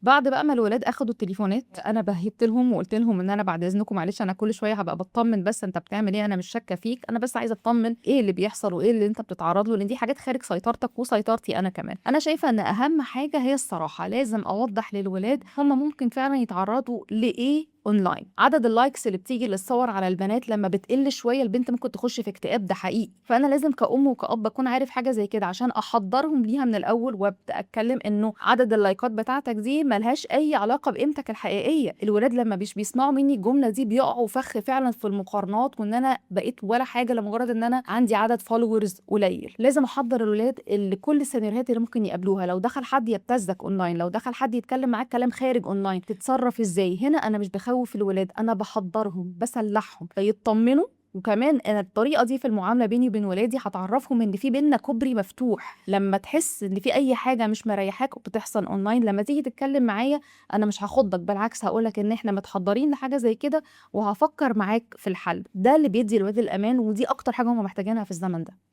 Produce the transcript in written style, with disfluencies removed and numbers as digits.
بعد بقى ما الولاد أخدوا التليفونات، أنا بهِّت لهم وقُلت لهم إن أنا بعد إذنكم معلش أنا كل شوية هابقى باطمن بس أنت بتعمل إيه، أنا مش شاكة فيك، أنا بس عايزة أطمن إيه اللي بيحصل وإيه اللي أنت بتتعرّض له، لإن دي حاجات خارج سيطرتك وسيطرتي أنا كمان. أنا شايفة إن أهم حاجة هي الصراحة، لازم أوضّح للولاد هم ممكن فعلًا يتعرّضوا لإيه online. عدد الlikes اللي بتيجي للصور على البنات لمّا بتقِل شوية البنت ممكن تخش في اكتئاب، ده حقيقي. فأنا لازم كأم وكأب أكون عارف حاجة زي كده عشان أحضّرهم ليها من الأول، وأبدأ أتكلم إنه عدد اللايكات بتاعتك دي ما لهاش أي علاقة بقيمتك الحقيقية. الولاد لمّا مش بيسمعوا مني الجملة دي بيقعوا فخ فعلًا في المقارنات، وإن أنا بقيت ولا حاجة لمجرد إن أنا عندي عدد followers قليل. لازم أحضّر الولاد لكل السيناريوهات اللي ممكن يقابلوها، لو دخل حد يبتزك online، لو دخل حد يتكلم معاك كلام خارج online، تتصرف إزاي. هنا أنا مش باخوّف الولاد، أنا باحضّرهم، باسلّحهم فيتطمنوا. وكمان أنا الطريقة دي في المعاملة بيني وبين ولادي هتعرّفهم إن في بيننا كوبري مفتوح، لمّا تحس إن في أي حاجة مش مريّحاك بتحصل online لمّا تيجي تتكلم معايا أنا مش هاخضّك، بالعكس هاقول لك إن إحنا متحضّرين لحاجة زي كده وهافكّر معاك في الحل. ده اللي بيدّي الولاد الأمان، ودي أكتر حاجة هُم محتاجينها في الزمن ده.